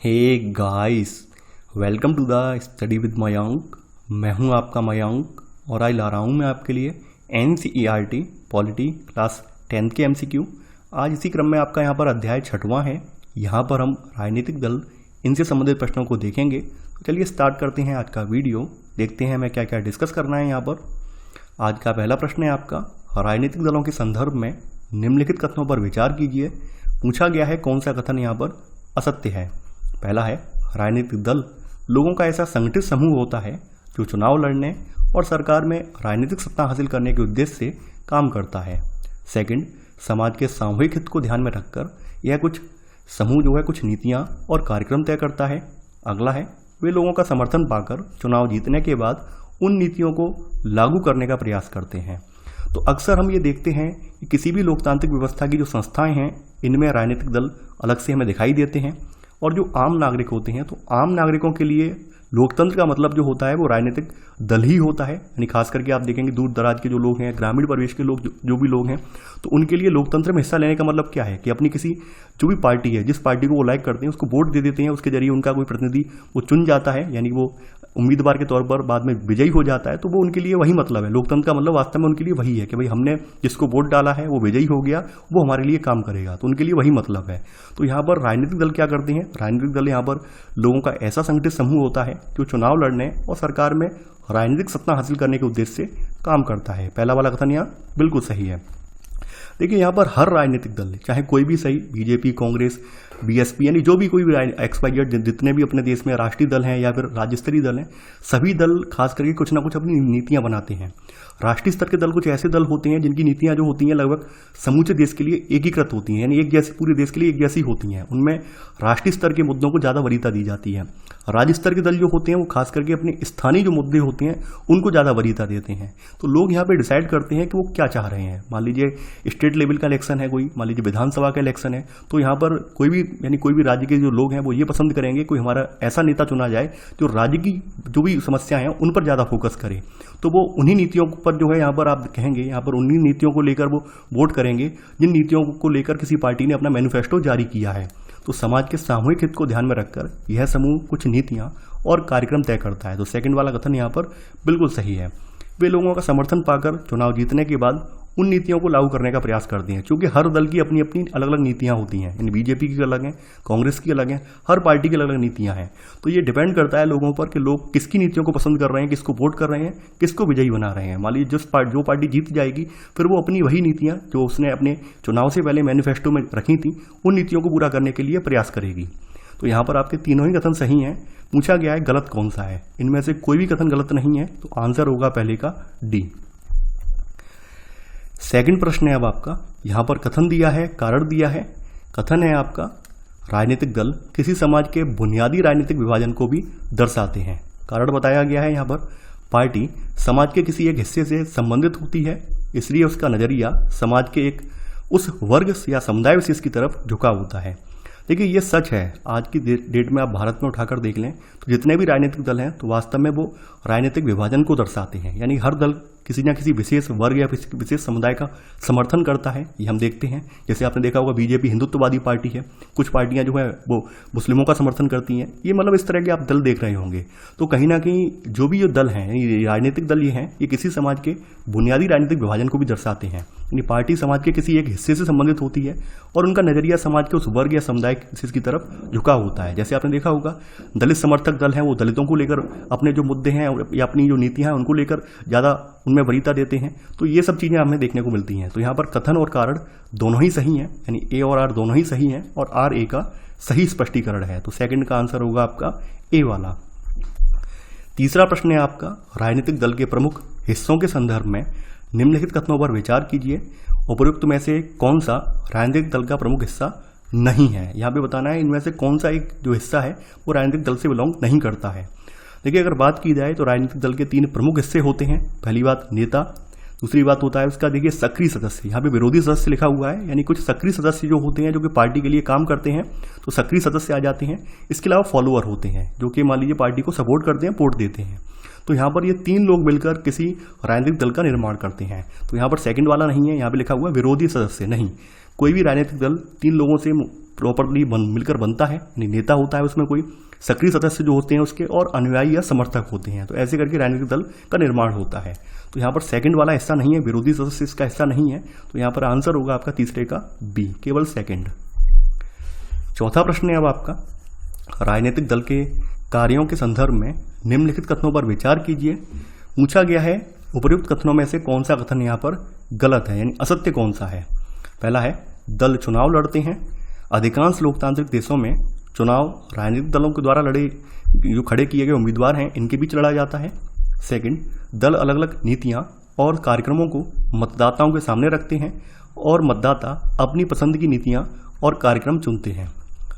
Hey guys, welcome to the study with Mayank. मैं हूं आपका मयंक और आज ला रहा हूं मैं आपके लिए NCERT पॉलिटी क्लास 10th के MCQ। आज इसी क्रम में आपका यहां पर अध्याय 6वां है। यहां पर हम राजनीतिक दल इनसे संबंधित प्रश्नों को देखेंगे। तो चलिए स्टार्ट करते हैं आज का वीडियो। देखते हैं हमें क्या क्या डिस्कस करना है यहाँ पर। आज का पहला प्रश्न है आपका, राजनीतिक दलों के संदर्भ में निम्नलिखित कथनों पर विचार कीजिए। पूछा गया है कौन सा कथन यहाँ पर असत्य है। पहला है, राजनीतिक दल लोगों का ऐसा संगठित समूह होता है जो चुनाव लड़ने और सरकार में राजनीतिक सत्ता हासिल करने के उद्देश्य से काम करता है। सेकंड, समाज के सामूहिक हित को ध्यान में रखकर यह कुछ समूह जो है कुछ नीतियां और कार्यक्रम तय करता है। अगला है, वे लोगों का समर्थन पाकर चुनाव जीतने के बाद उन नीतियों को लागू करने का प्रयास करते हैं। तो अक्सर हम ये देखते हैं कि किसी भी लोकतांत्रिक व्यवस्था की जो संस्थाएं हैं इनमें राजनीतिक दल अलग से हमें दिखाई देते हैं। और जो आम नागरिक होते हैं तो आम नागरिकों के लिए लोकतंत्र का मतलब जो होता है वो राजनीतिक दल ही होता है। यानी खास करके आप देखेंगे दूर दराज के जो लोग हैं, ग्रामीण परिवेश के लोग जो भी लोग हैं, तो उनके लिए लोकतंत्र में हिस्सा लेने का मतलब क्या है कि अपनी किसी जो भी पार्टी है, जिस पार्टी को वो लाइक करते हैं उसको वोट दे देते हैं, उसके जरिए उनका कोई प्रतिनिधि वो चुन जाता है, यानी वो उम्मीदवार के तौर पर बाद में विजयी हो जाता है। तो वो उनके लिए वही मतलब है। लोकतंत्र का मतलब वास्तव में उनके लिए वही है कि भाई हमने जिसको वोट डाला है वो विजयी हो गया, वो हमारे लिए काम करेगा। तो उनके लिए वही मतलब है। तो यहाँ पर राजनीतिक दल क्या करते हैं? राजनीतिक दल यहाँ पर लोगों का ऐसा संगठित समूह होता है जो चुनाव लड़ने और सरकार में राजनीतिक सत्ता हासिल करने के उद्देश्य से काम करता है। पहला वाला कथन यहाँ बिल्कुल सही है। देखिए यहाँ पर हर राजनीतिक दल, चाहे कोई भी सही, बीजेपी, कांग्रेस, BSP, यानी जो भी कोई भी XYZ जितने भी अपने देश में राष्ट्रीय दल हैं या फिर राज्य स्तरीय दल हैं, सभी दल खास करके कुछ ना कुछ अपनी नीतियां बनाते हैं। राष्ट्रीय स्तर के दल कुछ ऐसे दल होते हैं जिनकी नीतियां जो होती हैं लगभग समूचे देश के लिए एकीकृत होती हैं, यानी एक जैसी पूरे देश के लिए एक जैसी होती हैं। उनमें राष्ट्रीय स्तर के मुद्दों को ज़्यादा वरीयता दी जाती है। राज्य स्तर के दल जो होते हैं वो खास करके अपने स्थानीय जो मुद्दे होते हैं उनको ज़्यादा वरीयता देते हैं। तो लोग यहाँ पे डिसाइड करते हैं कि वो क्या चाह रहे हैं। मान लीजिए स्टेट लेवल का इलेक्शन है, कोई मान लीजिए विधानसभा का इलेक्शन है, तो यहाँ पर कोई भी राज्य के जो लोग हैं वो ये पसंद करेंगे कोई हमारा ऐसा नेता चुना जाए जो राज्य की जो भी समस्याएं हैं उन पर ज़्यादा फोकस करे। तो वो उन्हीं नीतियों पर जो है यहाँ पर आप कहेंगे यहाँ पर उन्हीं नीतियों को लेकर वो वोट करेंगे जिन नीतियों को लेकर किसी पार्टी ने अपना मैनिफेस्टो जारी किया है। तो समाज के सामूहिक हित को ध्यान में रखकर यह समूह कुछ नीतियां और कार्यक्रम तय करता है। तो सेकंड वाला कथन यहाँ पर बिल्कुल सही है। वे लोगों का समर्थन पाकर चुनाव जीतने के बाद उन नीतियों को लागू करने का प्रयास करते हैं। क्योंकि हर दल की अपनी अपनी अलग अलग नीतियां होती हैं, यानी बीजेपी की अलग हैं, कांग्रेस की अलग हैं, हर पार्टी की अलग अलग नीतियां हैं। तो ये डिपेंड करता है लोगों पर कि लोग किसकी नीतियों को पसंद कर रहे हैं, किसको वोट कर रहे हैं, किसको विजयी बना रहे हैं। मान लीजिए जो पार्टी जीत जाएगी फिर वो अपनी वही नीतियां जो उसने अपने चुनाव से पहले मैनिफेस्टो में रखी थी उन नीतियों को पूरा करने के लिए प्रयास करेगी। तो यहाँ पर आपके तीनों ही कथन सही हैं। पूछा गया है गलत कौन सा है, इनमें से कोई भी कथन गलत नहीं है। तो आंसर होगा पहले का डी। सेकंड प्रश्न है अब आपका, यहां पर कथन दिया है, कारण दिया है। कथन है आपका, राजनीतिक दल किसी समाज के बुनियादी राजनीतिक विभाजन को भी दर्शाते हैं। कारण बताया गया है यहाँ पर, पार्टी समाज के किसी एक हिस्से से संबंधित होती है, इसलिए उसका नजरिया समाज के एक उस वर्ग या समुदाय विशेष की तरफ झुका होता है। देखिए ये सच है। आज की डेट में आप भारत में उठाकर देख लें तो जितने भी राजनीतिक दल हैं तो वास्तव में वो राजनीतिक विभाजन को दर्शाते हैं। यानी हर दल किसी न किसी विशेष वर्ग या विशेष समुदाय का समर्थन करता है, ये हम देखते हैं। जैसे आपने देखा होगा बीजेपी हिंदुत्ववादी पार्टी है, कुछ पार्टियां जो है वो मुस्लिमों का समर्थन करती हैं। ये मतलब इस तरह के आप दल देख रहे होंगे। तो कहीं ना कहीं जो भी ये दल हैं, यानी राजनीतिक दल ये हैं, ये किसी समाज के बुनियादी राजनीतिक विभाजन को भी दर्शाते हैं। यानी पार्टी समाज के किसी एक हिस्से से संबंधित होती है और उनका नजरिया समाज के उस वर्ग या समुदाय की तरफ झुका होता है। जैसे आपने देखा होगा दलित समर्थक दल हैं, वो दलितों को लेकर अपने जो मुद्दे हैं या अपनी जो नीतियां हैं उनको लेकर ज़्यादा उनमें वरीयता देते हैं। तो ये सब चीज़ें हमें देखने को मिलती हैं। तो यहाँ पर कथन और कारण दोनों ही सही हैं, यानी ए और आर दोनों ही सही हैं और आर ए का सही स्पष्टीकरण है। तो सेकंड का आंसर होगा आपका ए वाला। तीसरा प्रश्न है आपका, राजनीतिक दल के प्रमुख हिस्सों के संदर्भ में निम्नलिखित कथनों पर विचार कीजिए। उपयुक्त में से कौन सा राजनीतिक दल का प्रमुख हिस्सा नहीं है। यहाँ पे बताना है इनमें से कौन सा एक जो हिस्सा है वो राजनीतिक दल से बिलोंग नहीं करता है। देखिए अगर बात की जाए तो राजनीतिक दल के 3 प्रमुख हिस्से होते हैं। पहली बात नेता, दूसरी बात होता है उसका देखिए सक्रिय सदस्य। यहाँ पे विरोधी सदस्य लिखा हुआ है, यानी कुछ सक्रिय सदस्य जो होते हैं जो कि पार्टी के लिए काम करते हैं तो सक्रिय सदस्य आ जाते हैं। इसके अलावा फॉलोअर होते हैं जो कि मान लीजिए पार्टी को सपोर्ट करते हैं, वोट देते हैं। तो यहाँ पर ये 3 लोग मिलकर किसी राजनीतिक दल का निर्माण करते हैं। तो यहाँ पर सेकंड वाला नहीं है, यहाँ पे लिखा हुआ विरोधी सदस्य नहीं। कोई भी राजनीतिक दल 3 लोगों से प्रॉपरली मिलकर बनता है, यानी नेता होता है उसमें कोई, सक्रिय सदस्य जो होते हैं उसके, और अनुयायी या समर्थक होते हैं। तो ऐसे करके राजनीतिक दल का निर्माण होता है। तो यहाँ पर सेकंड वाला हिस्सा नहीं है, विरोधी सदस्य इसका हिस्सा नहीं है। तो यहाँ पर आंसर होगा आपका तीसरे का बी, केवल सेकंड। चौथा प्रश्न है अब आपका, राजनीतिक दल के कार्यों के संदर्भ में निम्नलिखित कथनों पर विचार कीजिए। पूछा गया है उपर्युक्त कथनों में से कौन सा कथन यहाँ पर गलत है, यानी असत्य कौन सा है। पहला है दल चुनाव लड़ते हैं। अधिकांश लोकतांत्रिक देशों में चुनाव राजनीतिक दलों के द्वारा जो खड़े किए गए उम्मीदवार हैं इनके बीच लड़ा जाता है। सेकंड, दल अलग अलग नीतियां और कार्यक्रमों को मतदाताओं के सामने रखते हैं और मतदाता अपनी पसंद की नीतियां और कार्यक्रम चुनते हैं।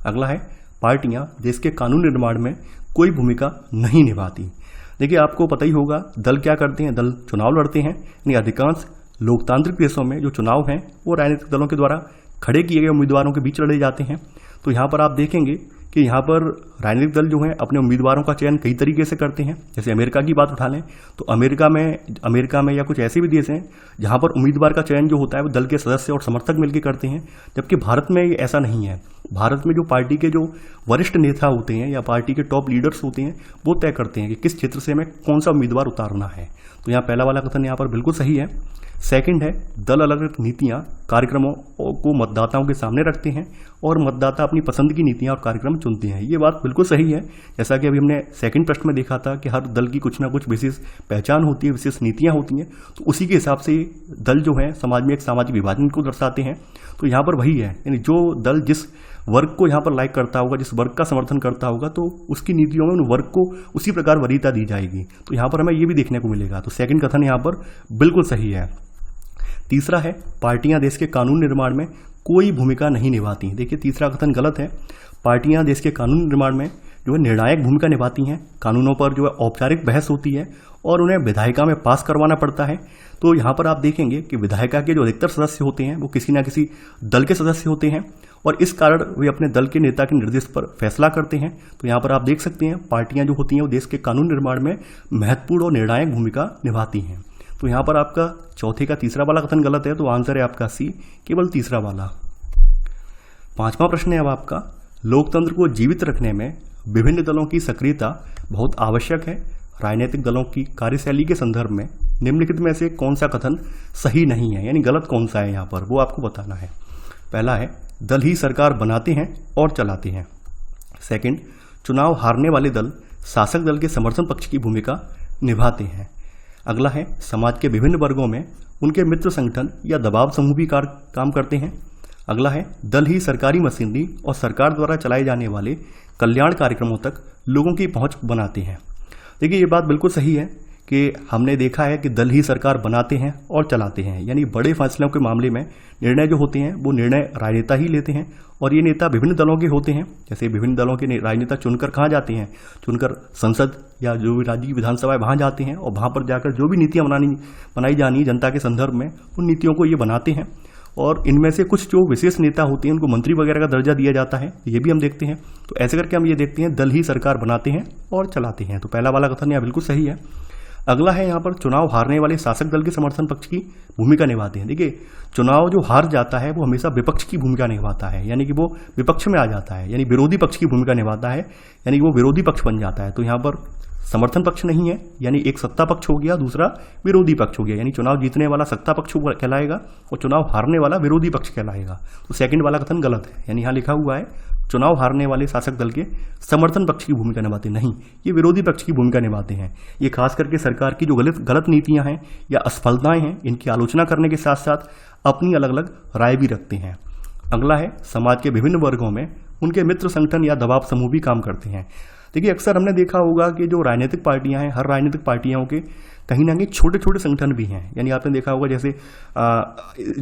अगला है पार्टियां देश के कानून निर्माण में कोई भूमिका नहीं निभाती। देखिए आपको पता ही होगा दल क्या करते हैं, दल चुनाव लड़ते हैं, यानी अधिकांश लोकतांत्रिक देशों में जो चुनाव हैं वो राजनीतिक दलों के द्वारा खड़े किए गए उम्मीदवारों के बीच लड़े जाते हैं। तो यहाँ पर आप देखेंगे कि यहाँ पर राजनीतिक दल जो हैं अपने उम्मीदवारों का चयन कई तरीके से करते हैं। जैसे अमेरिका की बात उठा लें तो अमेरिका में या कुछ ऐसे भी देश हैं जहाँ पर उम्मीदवार का चयन जो होता है वो दल के सदस्य और समर्थक मिलकर करते हैं, जबकि भारत में ये ऐसा नहीं है। भारत में जो पार्टी के जो वरिष्ठ नेता होते हैं या पार्टी के टॉप लीडर्स होते हैं वो तय करते हैं कि किस क्षेत्र से हमें कौन सा उम्मीदवार उतारना है। तो यहाँ पहला वाला कथन यहाँ पर बिल्कुल सही है। सेकंड है दल अलग अलग नीतियां कार्यक्रमों को मतदाताओं के सामने रखते हैं और मतदाता अपनी पसंद की नीतियां और कार्यक्रम चुनते हैं। ये बात बिल्कुल सही है। जैसा कि अभी हमने सेकंड प्रश्न में देखा था कि हर दल की कुछ ना कुछ विशेष पहचान होती है, विशेष नीतियां होती हैं, तो उसी के हिसाब से दल जो है समाज में एक सामाजिक विभाजन को दर्शाते हैं। तो यहाँ पर वही है, यानी जो दल जिस वर्ग को यहाँ पर लाइक करता होगा, जिस वर्ग का समर्थन करता होगा, तो उसकी नीतियों में उन वर्ग को उसी प्रकार वरीयता दी जाएगी। तो यहाँ पर हमें ये भी देखने को मिलेगा। तो सेकंड कथन यहाँ पर बिल्कुल सही है। तीसरा है पार्टियां देश के कानून निर्माण में कोई भूमिका नहीं निभाती। देखिए तीसरा कथन गलत है। पार्टियां देश के कानून निर्माण में जो है निर्णायक भूमिका निभाती हैं। कानूनों पर जो है औपचारिक बहस होती है और उन्हें विधायिका में पास करवाना पड़ता है। तो यहाँ पर आप देखेंगे कि विधायिका के जो अधिकतर सदस्य होते हैं वो किसी न किसी दल के सदस्य होते हैं और इस कारण वे अपने दल के नेता के निर्देश पर फैसला करते हैं। तो यहाँ पर आप देख सकते हैं पार्टियां जो होती हैं वो देश के कानून निर्माण में महत्वपूर्ण और निर्णायक भूमिका निभाती हैं। तो यहाँ पर आपका चौथे का तीसरा वाला कथन गलत है, तो आंसर है आपका सी, केवल तीसरा वाला। पांचवा प्रश्न है अब आपका, लोकतंत्र को जीवित रखने में विभिन्न दलों की सक्रियता बहुत आवश्यक है। राजनीतिक दलों की कार्यशैली के संदर्भ में निम्नलिखित में से कौन सा कथन सही नहीं है, यानी गलत कौन सा है यहाँ पर, वो आपको बताना है। पहला है दल ही सरकार बनाते हैं और चलाते हैं। सेकंड, चुनाव हारने वाले दल शासक दल के समर्थन पक्ष की भूमिका निभाते हैं। अगला है समाज के विभिन्न वर्गों में उनके मित्र संगठन या दबाव समूह भी काम करते हैं। अगला है दल ही सरकारी मशीनरी और सरकार द्वारा चलाए जाने वाले कल्याण कार्यक्रमों तक लोगों की पहुंच बनाते हैं। देखिए ये बात बिल्कुल सही है कि हमने देखा है कि दल ही सरकार बनाते हैं और चलाते हैं, यानी बड़े फैसलों के मामले में निर्णय जो होते हैं वो निर्णय राजनेता ही लेते हैं और ये नेता विभिन्न दलों के होते हैं। जैसे विभिन्न दलों के राजनेता चुनकर कहाँ जाते हैं, चुनकर संसद या जो भी राज्य की विधानसभा वहाँ जाते हैं और वहाँ पर जाकर जो भी नीतियाँ बनाई जानी जनता के संदर्भ में उन नीतियों को ये बनाते हैं। और इनमें से कुछ जो विशेष नेता होते हैं उनको मंत्री वगैरह का दर्जा दिया जाता है, ये भी हम देखते हैं। तो ऐसे करके हम ये देखते हैं दल ही सरकार बनाते हैं और चलाते हैं। तो पहला वाला कथन यहाँ बिल्कुल सही है। अगला है यहाँ पर चुनाव हारने वाले शासक दल के समर्थन पक्ष की भूमिका निभाते हैं। देखिए चुनाव जो हार जाता है वो हमेशा विपक्ष की भूमिका निभाता है, यानी कि वो विपक्ष में आ जाता है, यानी विरोधी पक्ष की भूमिका निभाता है, यानी वो विरोधी पक्ष बन जाता है। तो यहाँ पर समर्थन पक्ष नहीं है, यानी एक सत्ता पक्ष हो गया, दूसरा विरोधी पक्ष हो गया, यानी चुनाव जीतने वाला सत्ता पक्ष कहलाएगा और चुनाव हारने वाला विरोधी पक्ष कहलाएगा। तो सेकंड वाला कथन गलत है, यानी यहाँ लिखा हुआ है चुनाव हारने वाले शासक दल के समर्थन पक्ष की भूमिका निभाते नहीं, ये विरोधी पक्ष की भूमिका निभाते हैं। ये खास करके सरकार की जो गलत नीतियां हैं या असफलताएं हैं इनकी आलोचना करने के साथ साथ अपनी अलग अलग राय भी रखते हैं। अगला है समाज के विभिन्न वर्गों में उनके मित्र संगठन या दबाव समूह भी काम करते हैं। देखिए अक्सर हमने देखा होगा कि जो राजनीतिक पार्टियां हैं हर राजनीतिक पार्टियों के कहीं ना कहीं छोटे छोटे संगठन भी हैं, यानी आपने देखा होगा जैसे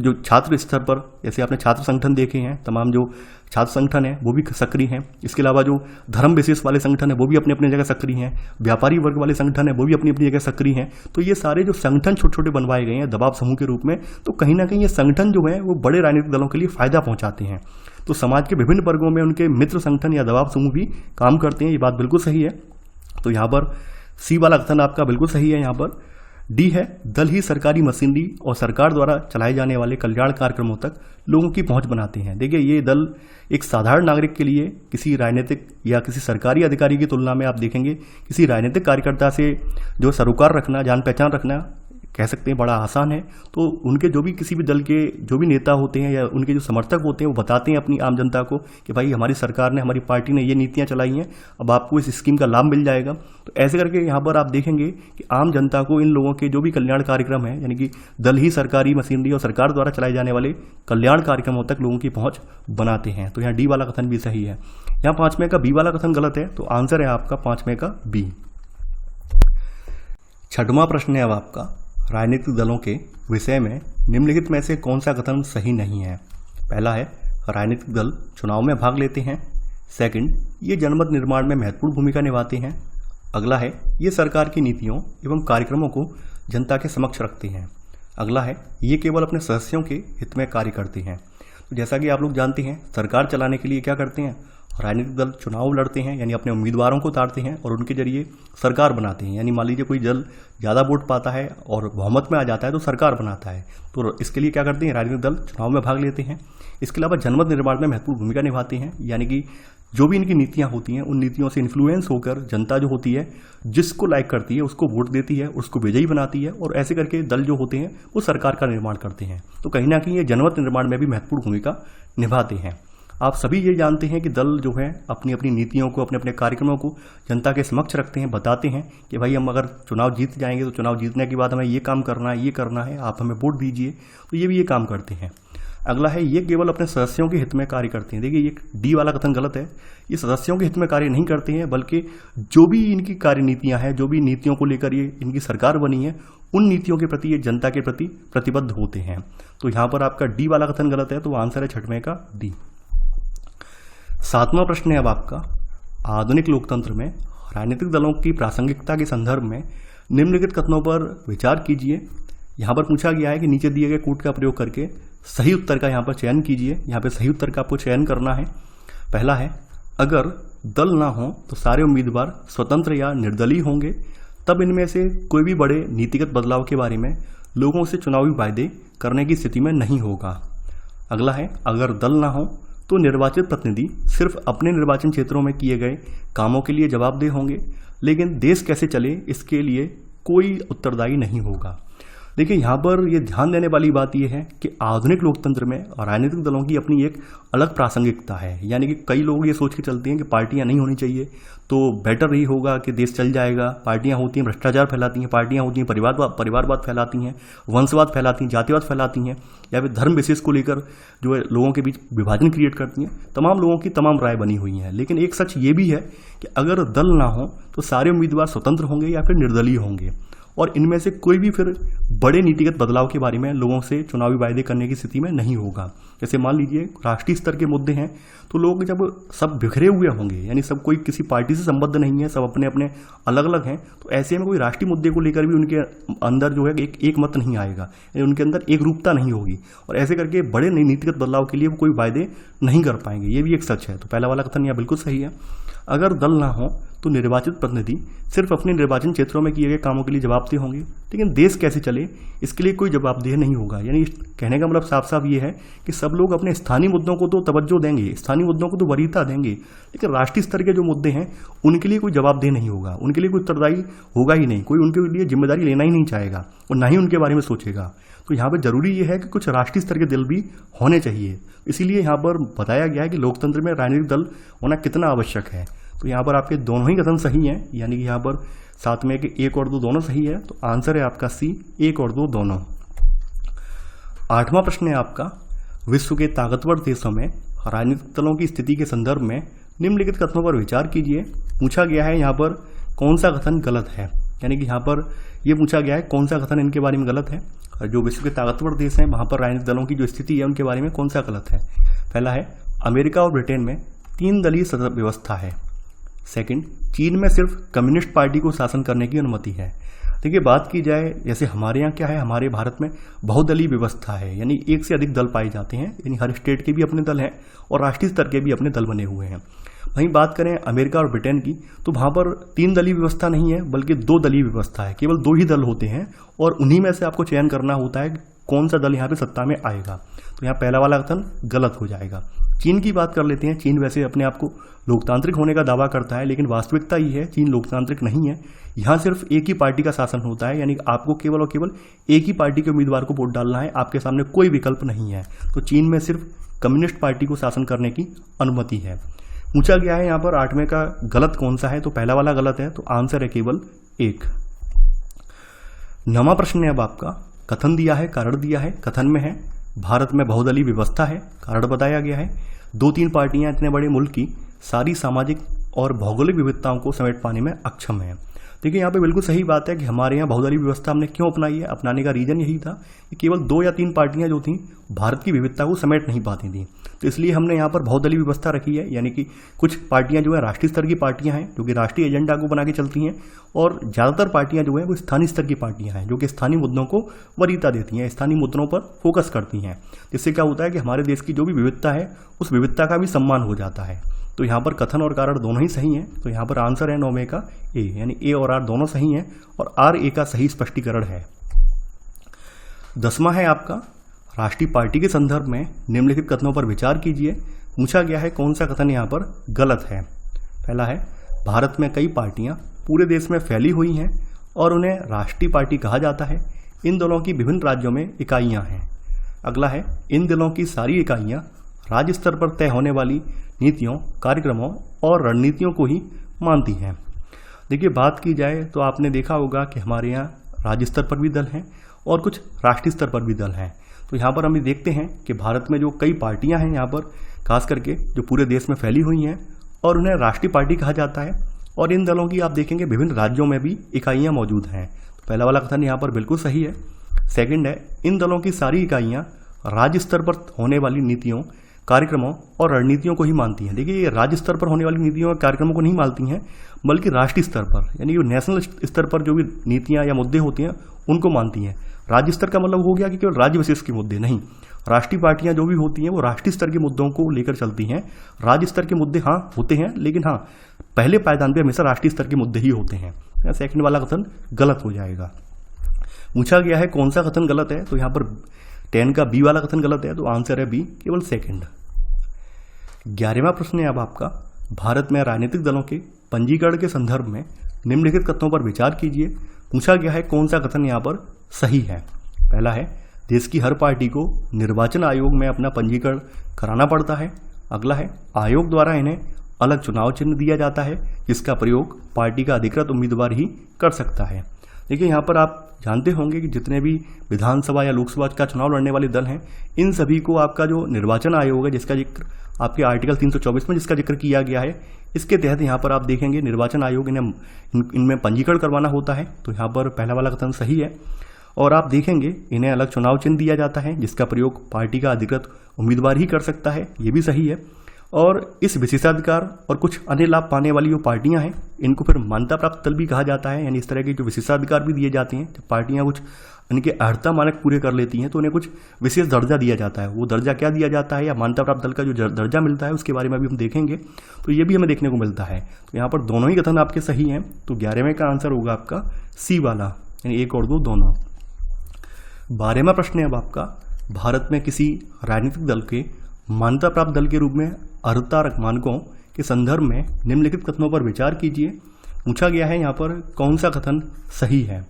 जो छात्र स्तर पर जैसे आपने छात्र संगठन देखे हैं, तमाम जो छात्र संगठन है वो भी सक्रिय हैं। इसके अलावा जो धर्म विशेष वाले संगठन है वो भी अपने अपने जगह सक्रिय हैं, व्यापारी वर्ग वाले संगठन है वो भी अपनी अपनी जगह सक्रिय हैं। तो ये सारे जो संगठन छोटे छोटे बनवाए गए हैं दबाव समूह के रूप में, तो कहीं ना कहीं ये संगठन जो है वो बड़े राजनीतिक दलों के लिए फायदा पहुंचाते हैं। तो समाज के विभिन्न वर्गों में उनके मित्र संगठन या दबाव समूह भी काम करते हैं, ये बात बिल्कुल सही है। तो यहाँ पर सी वाला कथन आपका बिल्कुल सही है। यहाँ पर डी है, दल ही सरकारी मशीनरी और सरकार द्वारा चलाए जाने वाले कल्याण कार्यक्रमों तक लोगों की पहुंच बनाते हैं। देखिए, ये दल एक साधारण नागरिक के लिए किसी राजनीतिक या किसी सरकारी अधिकारी की तुलना में आप देखेंगे किसी राजनीतिक कार्यकर्ता से जो सरोकार रखना, जान पहचान रखना कह सकते हैं बड़ा आसान है। तो उनके जो भी किसी भी दल के जो भी नेता होते हैं या उनके जो समर्थक होते हैं वो बताते हैं अपनी आम जनता को कि भाई हमारी सरकार ने, हमारी पार्टी ने ये नीतियां चलाई हैं, अब आपको इस स्कीम का लाभ मिल जाएगा। तो ऐसे करके यहाँ पर आप देखेंगे कि आम जनता को इन लोगों के जो भी कल्याण कार्यक्रम है, यानी कि दल ही सरकारी मशीनरी और सरकार द्वारा चलाए जाने वाले कल्याण कार्यक्रमों तक लोगों की पहुँच बनाते हैं। तो यहाँ डी वाला कथन भी सही है। यहाँ 5वें का बी वाला कथन गलत है, तो आंसर है आपका 5वें का बी। 6वां प्रश्न है अब आपका, राजनीतिक दलों के विषय में निम्नलिखित में से कौन सा कथन सही नहीं है। पहला है, राजनीतिक दल चुनाव में भाग लेते हैं। सेकंड, ये जनमत निर्माण में महत्वपूर्ण भूमिका निभाते हैं। अगला है, ये सरकार की नीतियों एवं कार्यक्रमों को जनता के समक्ष रखते हैं। अगला है, ये केवल अपने सदस्यों के हित में कार्य करते हैं। तो जैसा कि आप लोग जानते हैं, सरकार चलाने के लिए क्या करते हैं, राजनीतिक दल चुनाव लड़ते हैं, यानी अपने उम्मीदवारों को उतारते हैं और उनके जरिए सरकार बनाते हैं। यानी मान लीजिए कोई दल ज़्यादा वोट पाता है और बहुमत में आ जाता है तो सरकार बनाता है। तो इसके लिए क्या करते हैं, राजनीतिक दल चुनाव में भाग लेते हैं। इसके अलावा जनमत निर्माण में महत्वपूर्ण भूमिका निभाते हैं, यानी कि जो भी इनकी नीतियां होती हैं उन नीतियों से इन्फ्लुएंस होकर जनता जो होती है जिसको लाइक करती है उसको वोट देती है, उसको विजयी बनाती है, और ऐसे करके दल जो होते हैं वो सरकार का निर्माण करते हैं। तो कहीं ना कहीं ये जनमत निर्माण में भी महत्वपूर्ण भूमिका निभाते हैं। आप सभी ये जानते हैं कि दल जो है अपनी अपनी नीतियों को, अपने अपने कार्यक्रमों को जनता के समक्ष रखते हैं, बताते हैं कि भाई हम अगर चुनाव जीत जाएंगे तो चुनाव जीतने के बाद हमें ये काम करना है, ये करना है, आप हमें वोट दीजिए। तो ये भी ये काम करते हैं। अगला है, ये केवल अपने सदस्यों के हित में कार्य करते हैं। देखिए, ये डी वाला कथन गलत है। ये सदस्यों के हित में कार्य नहीं करते हैं, बल्कि जो भी इनकी कार्य नीतियां हैं, जो भी नीतियों को लेकर ये इनकी सरकार बनी है, उन नीतियों के प्रति ये जनता के प्रति प्रतिबद्ध होते हैं। तो यहाँ पर आपका डी वाला कथन गलत है, तो आंसर है 6वें का डी। 7वां प्रश्न है अब आपका, आधुनिक लोकतंत्र में राजनीतिक दलों की प्रासंगिकता के संदर्भ में निम्नलिखित कथनों पर विचार कीजिए। यहाँ पर पूछा गया है कि नीचे दिए गए कूट का प्रयोग करके सही उत्तर का यहाँ पर चयन कीजिए। यहाँ पर सही उत्तर का आपको चयन करना है। पहला है, अगर दल ना हो तो सारे उम्मीदवार स्वतंत्र या निर्दलीय होंगे, तब इनमें से कोई भी बड़े नीतिगत बदलाव के बारे में लोगों से चुनावी वायदे करने की स्थिति में नहीं होगा। अगला है, अगर दल ना हो तो निर्वाचित प्रतिनिधि सिर्फ अपने निर्वाचन क्षेत्रों में किए गए कामों के लिए जवाबदेह होंगे, लेकिन देश कैसे चले इसके लिए कोई उत्तरदायी नहीं होगा। देखिए, यहाँ पर ये ध्यान देने वाली बात यह है कि आधुनिक लोकतंत्र में राजनीतिक दलों की अपनी एक अलग प्रासंगिकता है। यानी कि कई लोग ये सोच के चलते हैं कि पार्टियां नहीं होनी चाहिए तो बेटर ही होगा कि देश चल जाएगा। पार्टियां होती हैं भ्रष्टाचार फैलाती हैं, पार्टियां होती हैं परिवारवाद फैलाती हैं, वंशवाद फैलाती हैं, जातिवाद फैलाती हैं, या फिर धर्म विशेष को लेकर जो है लोगों के बीच विभाजन क्रिएट करती हैं। तमाम लोगों की तमाम राय बनी हुई है। लेकिन एक सच ये भी है कि अगर दल ना हो तो सारे उम्मीदवार स्वतंत्र होंगे या फिर निर्दलीय होंगे, और इनमें से कोई भी फिर बड़े नीतिगत बदलाव के बारे में लोगों से चुनावी वायदे करने की स्थिति में नहीं होगा। जैसे मान लीजिए राष्ट्रीय स्तर के मुद्दे हैं, तो लोग जब सब बिखरे हुए होंगे, यानी सब कोई किसी पार्टी से संबद्ध नहीं है, सब अपने अपने अलग अलग हैं, तो ऐसे में कोई राष्ट्रीय मुद्दे को लेकर भी उनके अंदर जो है एक मत नहीं आएगा, उनके अंदर एक रूपता नहीं होगी, और ऐसे करके बड़े नीतिगत बदलाव के लिए वो कोई वायदे नहीं कर पाएंगे। ये भी एक सच है। तो पहला वाला कथन यहाँ बिल्कुल सही है। अगर दल ना हो तो निर्वाचित प्रतिनिधि सिर्फ अपने निर्वाचन क्षेत्रों में किए गए कामों के लिए जवाबदेह होंगे, लेकिन देश कैसे चले इसके लिए कोई जवाबदेह नहीं होगा। यानी कहने का मतलब साफ साफ ये है कि सब लोग अपने स्थानीय मुद्दों को तो तवज्जो देंगे, स्थानीय मुद्दों को तो वरीयता देंगे, लेकिन राष्ट्रीय स्तर के जो मुद्दे हैं उनके लिए कोई जवाबदेह नहीं होगा, उनके लिए कोई उत्तरदायी होगा ही नहीं, कोई उनके लिए जिम्मेदारी लेना ही नहीं चाहेगा और ना ही उनके बारे में सोचेगा। तो यहाँ पर जरूरी ये है कि कुछ राष्ट्रीय स्तर के दल भी होने चाहिए। इसीलिए यहाँ पर बताया गया है कि लोकतंत्र में राजनीतिक दल होना कितना आवश्यक है। तो यहाँ पर आपके दोनों ही कथन सही हैं, यानी कि यहाँ पर साथ में कि 1 और 2 दोनों सही है। तो आंसर है आपका सी, 1 और 2 दोनों। 8वां प्रश्न है आपका, विश्व के ताकतवर देशों में राजनीतिक दलों की स्थिति के संदर्भ में निम्नलिखित कथनों पर विचार कीजिए। पूछा गया है यहाँ पर कौन सा कथन गलत है, यानी कि यहाँ पर यह पूछा गया है कौन सा कथन इनके बारे में गलत है, और जो विश्व के ताकतवर देश हैं वहाँ पर राजनीतिक दलों की जो स्थिति है उनके बारे में कौन सा गलत है। पहला है, अमेरिका और ब्रिटेन में 3 दलीय व्यवस्था है। सेकंड, चीन में सिर्फ कम्युनिस्ट पार्टी को शासन करने की अनुमति है। देखिए बात की जाए, जैसे हमारे यहाँ क्या है, हमारे भारत में बहुदलीय व्यवस्था है, यानी एक से अधिक दल पाए जाते हैं, यानी हर स्टेट के भी अपने दल हैं और राष्ट्रीय स्तर के भी अपने दल बने हुए हैं। वहीं बात करें अमेरिका और ब्रिटेन की, तो वहाँ पर 3 दलीय व्यवस्था नहीं है बल्कि 2 दलीय व्यवस्था है। केवल 2 ही दल होते हैं और उन्हीं में से आपको चयन करना होता है कौन सा दल यहाँ पे सत्ता में आएगा। तो यहाँ पहला वाला कथन गलत हो जाएगा। चीन की बात कर लेते हैं। चीन वैसे अपने आप को लोकतांत्रिक होने का दावा करता है, लेकिन वास्तविकता ये है चीन लोकतांत्रिक नहीं है। यहाँ सिर्फ एक ही पार्टी का शासन होता है, यानी आपको केवल और केवल एक ही पार्टी के उम्मीदवार को वोट डालना है, आपके सामने कोई विकल्प नहीं है। तो चीन में सिर्फ कम्युनिस्ट पार्टी को शासन करने की अनुमति है। पूछा गया है यहाँ पर 8वें का गलत कौन सा है, तो पहला वाला गलत है, तो आंसर है केवल 1। 9वां प्रश्न है अब आपका। कथन दिया है, कारण दिया है। कथन में है भारत में बहुदलीय व्यवस्था है, कारण बताया गया है 2-3 पार्टियां इतने बड़े मुल्क की सारी सामाजिक और भौगोलिक विविधताओं को समेट पाने में अक्षम है। देखिए यहाँ पे बिल्कुल सही बात है कि हमारे यहाँ बहुदलीय व्यवस्था हमने क्यों अपनाई है। अपनाने का रीजन यही था कि केवल 2 या 3 पार्टियां जो थीं भारत की विविधता को समेट नहीं पाती थी, तो इसलिए हमने यहाँ पर बहुदलीय व्यवस्था रखी है। यानी कि कुछ पार्टियां जो है राष्ट्रीय स्तर की पार्टियां हैं जो कि राष्ट्रीय एजेंडा को बना के चलती हैं, और ज़्यादातर पार्टियां जो है वो स्थानीय स्तर की पार्टियां हैं जो कि स्थानीय मुद्दों को वरीयता देती हैं, स्थानीय मुद्दों पर फोकस करती हैं। जिससे क्या होता है कि हमारे देश की जो भी विविधता है उस विविधता का भी सम्मान हो जाता है। तो यहाँ पर कथन और कारण दोनों ही सही हैं। तो यहाँ पर आंसर है 9वें का ए, यानी ए और आर दोनों सही हैं और आर ए का सही स्पष्टीकरण है। 10वां है आपका राष्ट्रीय पार्टी के संदर्भ में निम्नलिखित कथनों पर विचार कीजिए। पूछा गया है कौन सा कथन यहाँ पर गलत है। पहला है भारत में कई पार्टियां पूरे देश में फैली हुई हैं और उन्हें राष्ट्रीय पार्टी कहा जाता है। इन दलों की विभिन्न राज्यों में इकाइयां हैं। अगला है इन दलों की सारी इकाइयां राज्य स्तर पर तय होने वाली नीतियों, कार्यक्रमों और रणनीतियों को ही मानती हैं। देखिए बात की जाए तो आपने देखा होगा कि हमारे यहाँ राज्य स्तर पर भी दल हैं और कुछ राष्ट्रीय स्तर पर भी दल हैं। तो यहाँ पर हम ये देखते हैं कि भारत में जो कई पार्टियां हैं यहाँ पर खास करके जो पूरे देश में फैली हुई हैं और उन्हें राष्ट्रीय पार्टी कहा जाता है, और इन दलों की आप देखेंगे विभिन्न राज्यों में भी इकाइयाँ मौजूद हैं। तो पहला वाला कथन यहाँ पर बिल्कुल सही है। सेकंड है इन दलों की सारी इकाइयाँ राज्य स्तर पर होने वाली नीतियों, कार्यक्रमों और रणनीतियों को ही मानती हैं। देखिए ये राज्य स्तर पर होने वाली नीतियों और कार्यक्रमों को नहीं मानती हैं बल्कि राष्ट्रीय स्तर पर, यानी कि नेशनल स्तर पर जो भी नीतियां या मुद्दे होते हैं उनको मानती हैं। राज्य स्तर का मतलब हो गया कि केवल राज्य विशेष के मुद्दे नहीं, राष्ट्रीय पार्टियां जो भी होती हैं वो राष्ट्रीय स्तर के मुद्दों को लेकर चलती हैं। राज्य स्तर के मुद्दे हाँ होते हैं, लेकिन हाँ पहले पायदान पे हमेशा राष्ट्रीय स्तर के मुद्दे ही होते हैं। सेकंड वाला कथन गलत हो जाएगा। पूछा गया है कौन सा कथन गलत है, तो यहाँ पर 10 का बी वाला कथन गलत है, तो आंसर है बी, केवल सेकंड। 11वां प्रश्न है अब आपका भारत में राजनीतिक दलों के पंजीकरण के संदर्भ में निम्नलिखित कथनों पर विचार कीजिए। पूछा गया है कौन सा कथन यहाँ पर सही है। पहला है देश की हर पार्टी को निर्वाचन आयोग में अपना पंजीकरण कराना पड़ता है। अगला है आयोग द्वारा इन्हें अलग चुनाव चिन्ह दिया जाता है जिसका प्रयोग पार्टी का अधिकृत उम्मीदवार ही कर सकता है। देखिए यहाँ पर आप जानते होंगे कि जितने भी विधानसभा या लोकसभा का चुनाव लड़ने वाले दल हैं इन सभी को आपका जो निर्वाचन आयोग है जिसका जिक्र आपके आर्टिकल 324 में जिसका जिक्र किया गया है, इसके तहत यहाँ पर आप देखेंगे निर्वाचन आयोग इनमें पंजीकरण करवाना होता है। तो यहाँ पर पहला वाला कथन सही है। और आप देखेंगे इन्हें अलग चुनाव चिन्ह दिया जाता है जिसका प्रयोग पार्टी का अधिकृत उम्मीदवार ही कर सकता है, ये भी सही है। और इस विशेषाधिकार और कुछ अन्य लाभ पाने वाली जो पार्टियां हैं इनको फिर मान्यता प्राप्त दल भी कहा जाता है। यानी इस तरह के जो विशेषाधिकार भी दिए जाते हैं, जब पार्टियां कुछ इनके अर्हता मानक पूरे कर लेती हैं तो उन्हें कुछ विशेष दर्जा दिया जाता है। वो दर्जा क्या दिया जाता है या मान्यता प्राप्त दल का जो दर्जा मिलता है उसके बारे में भी हम देखेंगे, तो ये भी हमें देखने को मिलता है। तो यहाँ पर दोनों ही कथन आपके सही हैं। तो 11वें का आंसर होगा आपका सी वाला, यानी 1 और 2 दोनों। 12वां प्रश्न है अब आपका भारत में किसी राजनीतिक दल के मान्यता प्राप्त दल के रूप में अर्हता मानकों के संदर्भ में निम्नलिखित कथनों पर विचार कीजिए। पूछा गया है यहाँ पर कौन सा कथन सही है।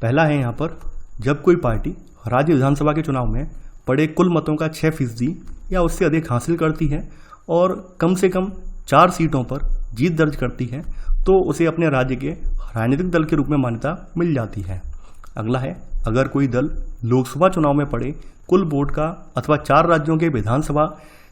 पहला है यहाँ पर जब कोई पार्टी राज्य विधानसभा के चुनाव में पड़े कुल मतों का 6% या उससे अधिक हासिल करती है और कम से कम 4 सीटों पर जीत दर्ज करती है तो उसे अपने राज्य के राजनीतिक दल के रूप में मान्यता मिल जाती है। अगला है अगर कोई दल लोकसभा चुनाव में पड़े कुल वोट का अथवा 4 राज्यों के विधानसभा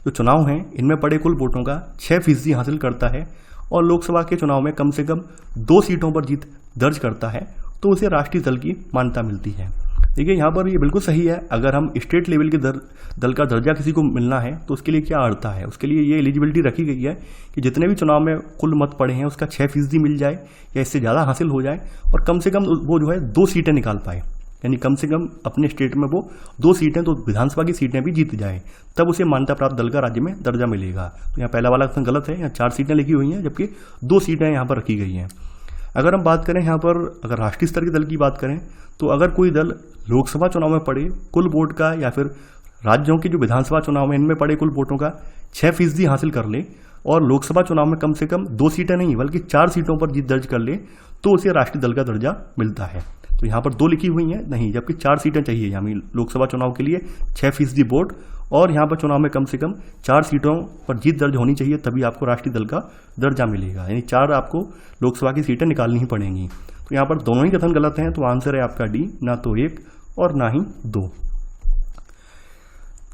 जो चुनाव हैं इनमें पड़े कुल वोटों का 6% हासिल करता है और लोकसभा के चुनाव में कम से कम 2 सीटों पर जीत दर्ज करता है तो उसे राष्ट्रीय दल की मान्यता मिलती है। देखिए यहाँ पर ये बिल्कुल सही है। अगर हम स्टेट लेवल के दल का दर्जा किसी को मिलना है तो उसके लिए क्या अड़ता है, उसके लिए ये एलिजिबिलिटी रखी गई है कि जितने भी चुनाव में कुल मत पड़े हैं उसका 6% मिल जाए या इससे ज़्यादा हासिल हो जाए, और कम से कम वो जो है 2 सीटें निकाल पाए, यानी कम से कम अपने स्टेट में वो 2 सीटें, तो विधानसभा की सीटें भी जीत जाए, तब उसे मान्यता प्राप्त दल का राज्य में दर्जा मिलेगा। तो यहाँ पहला वाला ऑप्शन गलत है, यहाँ 4 सीटें लिखी हुई हैं जबकि 2 सीटें यहाँ पर रखी गई हैं। अगर हम बात करें यहाँ पर, अगर राष्ट्रीय स्तर के दल की बात करें तो अगर कोई दल लोकसभा चुनाव में पड़े कुल वोट का, या फिर राज्यों के जो विधानसभा चुनाव में इनमें पड़े कुल वोटों का 6% हासिल कर ले, और लोकसभा चुनाव में कम से कम 2 सीटें नहीं बल्कि 4 सीटों पर जीत दर्ज कर ले, तो उसे राष्ट्रीय दल का दर्जा मिलता है। तो यहाँ पर 2 लिखी हुई हैं नहीं, जबकि 4 सीटें चाहिए, यानी लोकसभा चुनाव के लिए 6% वोट, और यहाँ पर चुनाव में कम से कम 4 सीटों पर जीत दर्ज होनी चाहिए, तभी आपको राष्ट्रीय दल का दर्जा मिलेगा, यानी 4 आपको लोकसभा की सीटें निकालनी ही पड़ेंगी। तो यहाँ पर दोनों ही कथन गलत हैं, तो आंसर है आपका डी, ना तो 1 और ना ही 2।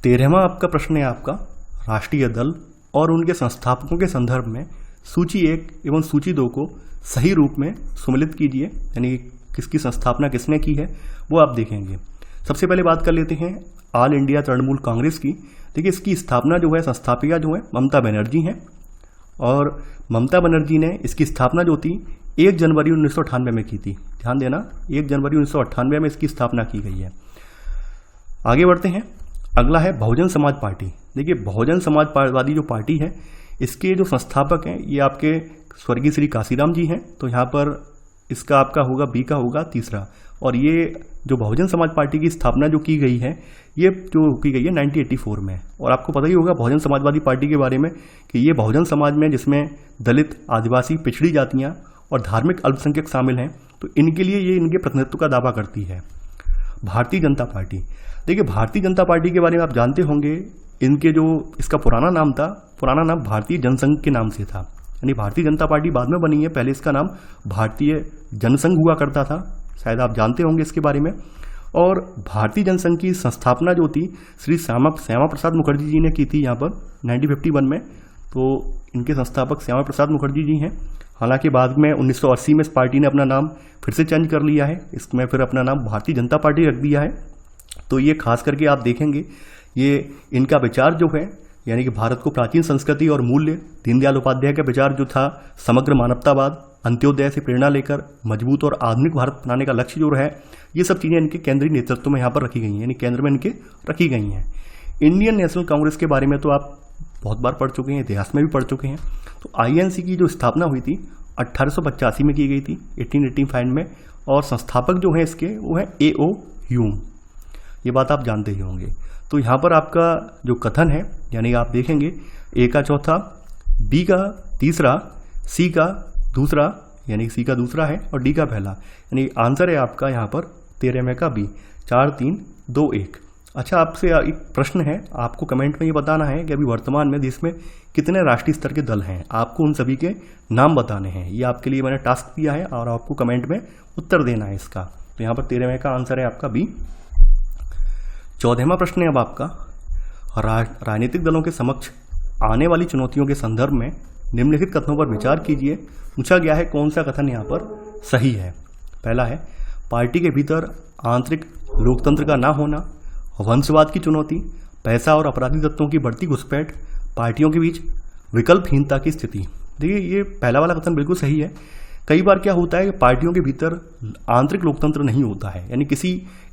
13वां आपका प्रश्न है आपका, राष्ट्रीय दल और उनके संस्थापकों के संदर्भ में सूची 1 एवं सूची 2 को सही रूप में सुमेलित कीजिए, यानी किसकी संस्थापना किसने की है वो आप देखेंगे। सबसे पहले बात कर लेते हैं ऑल इंडिया तृणमूल कांग्रेस की। देखिए इसकी स्थापना जो है, संस्थापिका जो है ममता बनर्जी हैं, और ममता बनर्जी ने इसकी स्थापना जो थी 1 जनवरी 1998 में की थी। ध्यान देना, 1 जनवरी 1998 में इसकी स्थापना की गई है। आगे बढ़ते हैं, अगला है बहुजन समाज पार्टी। देखिए बहुजन समाजवादी जो पार्टी है, इसके जो संस्थापक हैं ये आपके स्वर्गीय श्री काशीराम जी हैं, तो यहाँ पर इसका आपका होगा बी का होगा तीसरा। और ये जो बहुजन समाज पार्टी की स्थापना जो की गई है, ये जो की गई है 1984 में। और आपको पता ही होगा बहुजन समाजवादी पार्टी के बारे में कि ये बहुजन समाज में जिसमें दलित, आदिवासी, पिछड़ी जातियां और धार्मिक अल्पसंख्यक शामिल हैं, तो इनके लिए ये इनके प्रतिनिधित्व का दावा करती है। भारतीय जनता पार्टी, देखिए भारतीय जनता पार्टी के बारे में आप जानते होंगे, इनके जो इसका पुराना नाम था, पुराना नाम भारतीय जनसंघ के नाम से था, यानी भारतीय जनता पार्टी बाद में बनी है, पहले इसका नाम भारतीय जनसंघ हुआ करता था, शायद आप जानते होंगे इसके बारे में। और भारतीय जनसंघ की संस्थापना जो थी श्री श्यामा प्रसाद मुखर्जी जी ने की थी यहाँ पर 1951 में, तो इनके संस्थापक श्यामा प्रसाद मुखर्जी जी हैं। हालांकि बाद में 1980 में इस पार्टी ने अपना नाम फिर से चेंज कर लिया है, इसमें फिर अपना नाम भारतीय जनता पार्टी रख दिया है। तो ये खास करके आप देखेंगे, ये इनका विचार जो है, यानी कि भारत को प्राचीन संस्कृति और मूल्य, दीनदयाल उपाध्याय का विचार जो था समग्र मानवतावाद, अंत्योदय से प्रेरणा लेकर मजबूत और आधुनिक भारत बनाने का लक्ष्य जो है, ये सब चीज़ें इनके केंद्रीय नेतृत्व में यहाँ पर रखी गई हैं, यानी केंद्र में इनके रखी गई हैं। इंडियन नेशनल कांग्रेस के बारे में तो आप बहुत बार पढ़ चुके हैं, इतिहास में भी पढ़ चुके हैं। तो आईएनसी की जो स्थापना हुई थी 1885 में की गई थी, 1885 में, और संस्थापक जो है इसके वो है A.O. ह्यूम, ये बात आप जानते ही होंगे। तो यहाँ पर आपका जो कथन है, यानी आप देखेंगे ए का चौथा, बी का तीसरा, सी का दूसरा, यानी सी का दूसरा है, और डी का पहला, यानी आंसर है आपका यहाँ पर 13वें का बी, 4, 3, 2, 1। अच्छा, आपसे एक प्रश्न है, आपको कमेंट में ये बताना है कि अभी वर्तमान में देश में कितने राष्ट्रीय स्तर के दल हैं, आपको उन सभी के नाम बताने हैं। ये आपके लिए मैंने टास्क दिया है और आपको कमेंट में उत्तर देना है इसका। तो यहाँ पर 13वें का आंसर है आपका बी। 14वां प्रश्न है अब आपका, राजनीतिक दलों के समक्ष आने वाली चुनौतियों के संदर्भ में निम्नलिखित कथनों पर विचार कीजिए। पूछा गया है कौन सा कथन यहाँ पर सही है। पहला है, पार्टी के भीतर आंतरिक लोकतंत्र का ना होना, वंशवाद की चुनौती, पैसा और आपराधिक तत्वों की बढ़ती घुसपैठ, पार्टियों के बीच विकल्पहीनता की स्थिति। देखिए ये पहला वाला कथन बिल्कुल सही है। कई बार क्या होता है कि पार्टियों के भीतर आंतरिक लोकतंत्र नहीं होता है, यानी किसी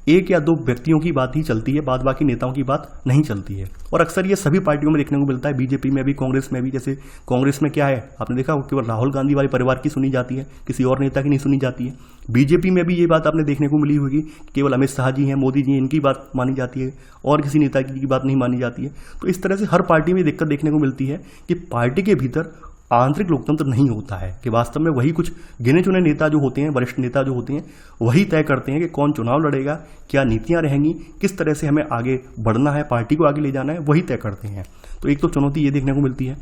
1 या 2 व्यक्तियों की बात ही चलती है, बाद बाकी नेताओं की बात नहीं चलती है। और अक्सर ये सभी पार्टियों में देखने को मिलता है, बीजेपी में भी, कांग्रेस में भी। जैसे कांग्रेस में क्या है, आपने देखा केवल राहुल गांधी वाले परिवार की सुनी जाती है, किसी और नेता की नहीं सुनी जाती है। बीजेपी में भी ये बात आपने देखने को मिली होगी, केवल अमित शाह जी हैं, मोदी जी, इनकी बात मानी जाती है और किसी नेता की बात नहीं मानी जाती है। तो इस तरह से हर पार्टी में दिक्कत देखने को मिलती है कि पार्टी के भीतर आंतरिक लोकतंत्र नहीं होता है, कि वास्तव में वही कुछ गिने चुने नेता जो होते हैं, वरिष्ठ नेता जो होते हैं, वही तय करते हैं कि कौन चुनाव लड़ेगा, क्या नीतियां रहेंगी, किस तरह से हमें आगे बढ़ना है, पार्टी को आगे ले जाना है, वही तय करते हैं। तो एक तो चुनौती ये देखने को मिलती है।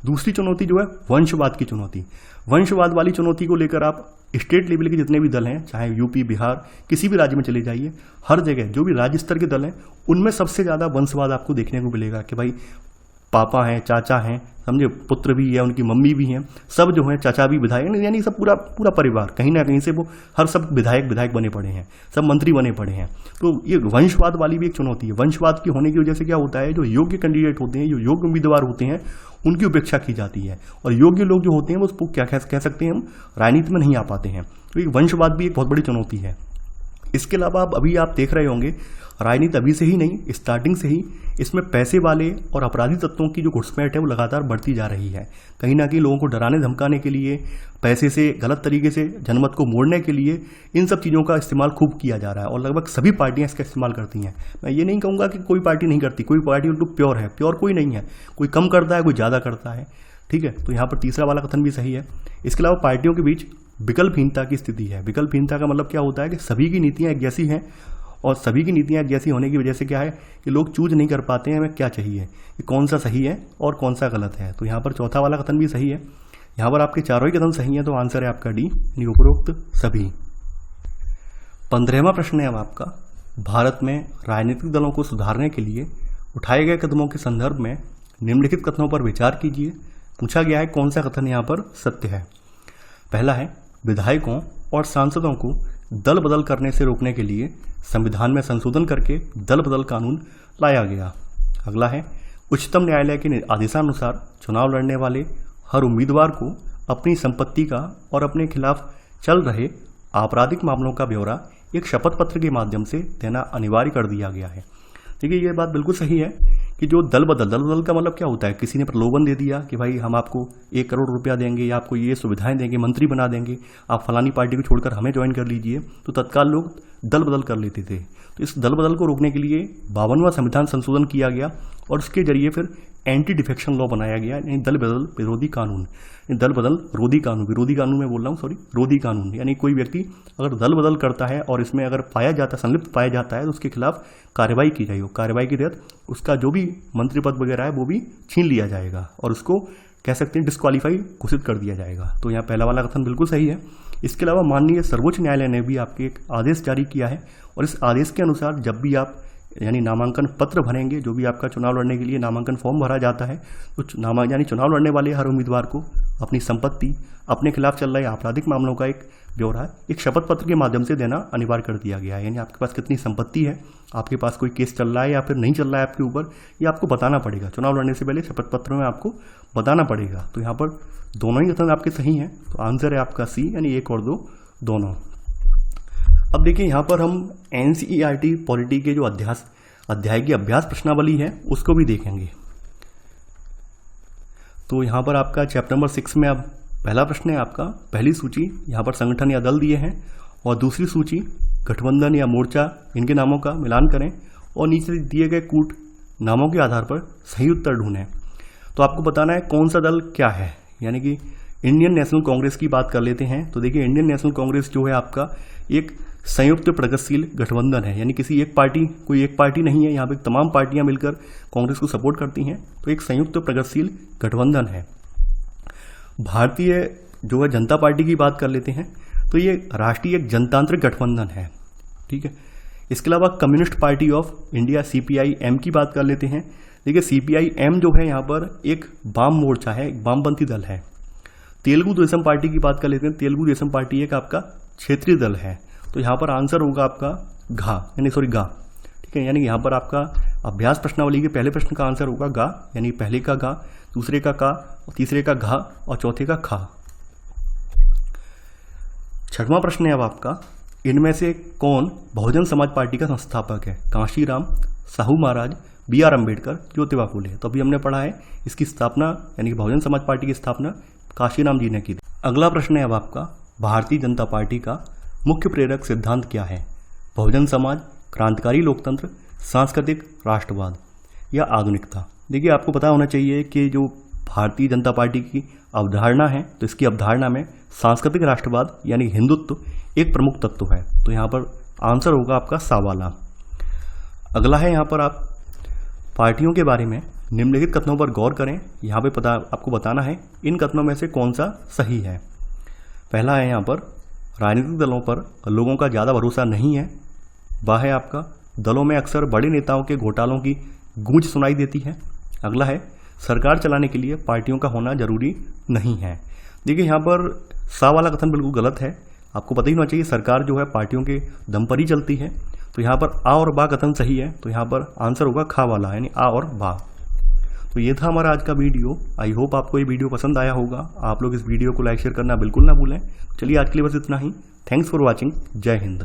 दूसरी चुनौती जो है वंशवाद की चुनौती। वंशवाद वाली चुनौती को लेकर आप स्टेट लेवल के जितने भी दल हैं, चाहे यूपी, बिहार, किसी भी राज्य में चले जाइए, हर जगह जो भी राज्य स्तर के दल हैं, उनमें सबसे ज़्यादा वंशवाद आपको देखने को मिलेगा कि भाई पापा हैं, चाचा हैं, समझे, पुत्र भी है, उनकी मम्मी भी हैं, सब जो हैं, चाचा भी विधायक, यानी सब पूरा पूरा परिवार कहीं ना कहीं से वो हर सब विधायक बने पड़े हैं, सब मंत्री बने पड़े हैं। तो ये वंशवाद वाली भी एक चुनौती है। वंशवाद की होने की वजह से क्या होता है, जो योग्य कैंडिडेट होते हैं, जो योग्य उम्मीदवार होते हैं, उनकी उपेक्षा की जाती है, और योग्य लोग जो होते हैं वो उसको क्या कह सकते हैं, हम राजनीति में नहीं आ पाते हैं। तो ये वंशवाद भी एक बहुत बड़ी चुनौती है। इसके अलावा अभी आप देख रहे होंगे, राजनीति अभी से ही नहीं, स्टार्टिंग से ही इसमें पैसे वाले और अपराधी तत्वों की जो घुसपैठ है वो लगातार बढ़ती जा रही है। कहीं ना कहीं लोगों को डराने धमकाने के लिए, पैसे से गलत तरीके से जनमत को मोड़ने के लिए इन सब चीज़ों का इस्तेमाल खूब किया जा रहा है, और लगभग सभी पार्टियां इसका इस्तेमाल करती हैं। मैं ये नहीं कहूँगा कि कोई पार्टी नहीं करती, कोई पार्टी उनको प्योर है, प्योर कोई नहीं है, कोई कम करता है, कोई ज़्यादा करता है, ठीक है। तो यहाँ पर तीसरा वाला कथन भी सही है। इसके अलावा पार्टियों के बीच विकल्पहीनता की स्थिति है। विकल्पहीनता का मतलब क्या होता है कि सभी की नीतियाँ एक जैसी हैं, और सभी की नीतियाँ एक जैसी होने की वजह से क्या है कि लोग चूज नहीं कर पाते हैं हमें क्या चाहिए, कि कौन सा सही है और कौन सा गलत है। तो यहाँ पर चौथा वाला कथन भी सही है। यहाँ पर आपके चारों ही कथन सही है, तो आंसर है आपका डी, यानी उपरोक्त सभी। 15वां प्रश्न है अब आपका, भारत में राजनीतिक दलों को सुधारने के लिए उठाए गए कदमों के संदर्भ में निम्नलिखित कथनों पर विचार कीजिए। पूछा गया है कौन सा कथन यहाँ पर सत्य है। पहला है, विधायकों और सांसदों को दल बदल करने से रोकने के लिए संविधान में संशोधन करके दल बदल कानून लाया गया। अगला है, उच्चतम न्यायालय के आदेशानुसार चुनाव लड़ने वाले हर उम्मीदवार को अपनी संपत्ति का और अपने खिलाफ चल रहे आपराधिक मामलों का ब्यौरा एक शपथ पत्र के माध्यम से देना अनिवार्य कर दिया गया है। देखिए, ये बात बिल्कुल सही है कि जो दल बदल का मतलब क्या होता है, किसी ने प्रलोभन दे दिया कि भाई हम आपको 1 करोड़ रुपया देंगे या आपको ये सुविधाएं देंगे, मंत्री बना देंगे, आप फलानी पार्टी को छोड़कर हमें ज्वाइन कर लीजिए, तो तत्काल लोग दल बदल कर लेते थे। तो इस दल बदल को रोकने के लिए 52वां संविधान संशोधन किया गया, और उसके जरिए फिर एंटी डिफेक्शन लॉ बनाया गया, यानी दल बदल विरोधी कानून, दल बदल रोधी कानून, विरोधी कानून में बोल रहा हूँ, सॉरी, रोधी कानून। यानी कोई व्यक्ति अगर दल बदल करता है और इसमें अगर संलिप्त पाया जाता है तो उसके खिलाफ कार्रवाई की जाएगी। कार्रवाई के तहत उसका जो भी मंत्री पद वगैरह है वो भी छीन लिया जाएगा, और उसको कह सकते हैं डिस्क्वालीफाई घोषित कर दिया जाएगा। तो यहाँ पहला वाला कथन बिल्कुल सही है। इसके अलावा माननीय सर्वोच्च न्यायालय ने भी आपके एक आदेश जारी किया है, और इस आदेश के अनुसार जब भी आप यानी नामांकन पत्र भरेंगे, जो भी आपका चुनाव लड़ने के लिए नामांकन फॉर्म भरा जाता है, तो यानी चुनाव लड़ने वाले हर उम्मीदवार को अपनी संपत्ति, अपने खिलाफ चल रहे आपराधिक मामलों का एक ब्यौरा एक शपथ पत्र के माध्यम से देना अनिवार्य कर दिया गया है। यानी आपके पास कितनी संपत्ति है, आपके पास कोई केस चल रहा है या फिर नहीं चल रहा है आपके ऊपर, ये आपको बताना पड़ेगा। चुनाव लड़ने से पहले शपथ पत्र में आपको बताना पड़ेगा। तो यहाँ पर दोनों ही कथन आपके सही हैं, तो आंसर है आपका सी, यानी 1 और 2 दोनों। अब देखिए, यहाँ पर हम NCERT पॉलिटी के जो अध्याय की अभ्यास प्रश्नावली है उसको भी देखेंगे। तो यहाँ पर आपका चैप्टर नंबर 6 में अब पहला प्रश्न है आपका, पहली सूची यहाँ पर संगठन या दल दिए हैं, और दूसरी सूची गठबंधन या मोर्चा, इनके नामों का मिलान करें, और नीचे दिए गए कूट नामों के आधार पर सही उत्तर ढूंढें। तो आपको बताना है कौन सा दल क्या है, यानी कि इंडियन नेशनल कांग्रेस की बात कर लेते हैं। तो देखिए, इंडियन नेशनल कांग्रेस जो है आपका एक संयुक्त प्रगतिशील गठबंधन है, यानी किसी एक पार्टी, कोई एक पार्टी नहीं है, यहाँ पे तमाम पार्टियां मिलकर कांग्रेस को सपोर्ट करती हैं, तो एक संयुक्त प्रगतिशील गठबंधन है। भारतीय जो है जनता पार्टी की बात कर लेते हैं, तो ये राष्ट्रीय एक जनतांत्रिक गठबंधन है, ठीक है। इसके अलावा communist party of India CPIM की बात कर लेते हैं। देखिए, CPIM जो है यहाँ पर एक वाम मोर्चा है, एक वामपंथी दल है। तेलुगु देशम पार्टी की बात कर लेते हैं। तेलुगु देशम पार्टी एक आपका क्षेत्रीय दल है, तो यहाँ पर आंसर होगा आपका गा, ठीक है। यानी यहाँ पर आपका अभ्यास प्रश्नावली के पहले प्रश्न का आंसर होगा गा, यानी पहले का गा, दूसरे का का, तीसरे का घा और चौथे का खा। 6वां प्रश्न है अब आपका, इनमें से कौन बहुजन समाज पार्टी का संस्थापक है? कांशीराम, साहू महाराज, BR अम्बेडकर, ज्योतिबा फुले। तो अभी हमने पढ़ा है इसकी स्थापना, यानी कि बहुजन समाज पार्टी की स्थापना कांशीराम जी ने की। अगला प्रश्न है अब आपका, भारतीय जनता पार्टी का मुख्य प्रेरक सिद्धांत क्या है? बहुजन समाज, क्रांतिकारी लोकतंत्र, सांस्कृतिक राष्ट्रवाद या आधुनिकता। देखिए, आपको पता होना चाहिए कि जो भारतीय जनता पार्टी की अवधारणा है, तो इसकी अवधारणा में सांस्कृतिक राष्ट्रवाद यानी हिंदुत्व एक प्रमुख तत्व है। तो यहाँ पर आंसर होगा आपका सा वाला। अगला है यहाँ पर आप पार्टियों के बारे में निम्नलिखित कथनों पर गौर करें। यहाँ पे आपको बताना है इन कथनों में से कौन सा सही है। पहला है यहाँ पर, राजनीतिक दलों पर लोगों का ज़्यादा भरोसा नहीं है। वह है आपका, दलों में अक्सर बड़े नेताओं के घोटालों की गूंज सुनाई देती है। अगला है, सरकार चलाने के लिए पार्टियों का होना जरूरी नहीं है। देखिए यहाँ पर सा वाला कथन बिल्कुल गलत है। आपको पता ही होना चाहिए सरकार जो है पार्टियों के दम पर ही चलती है। तो यहाँ पर आ और बा कथन सही है, तो यहाँ पर आंसर होगा खा वाला, यानी आ और बा। तो ये था हमारा आज का वीडियो। आई होप आपको ये वीडियो पसंद आया होगा। आप लोग इस वीडियो को लाइक शेयर करना बिल्कुल ना भूलें। चलिए आज के लिए बस इतना ही। Thanks for watching. जय हिंद।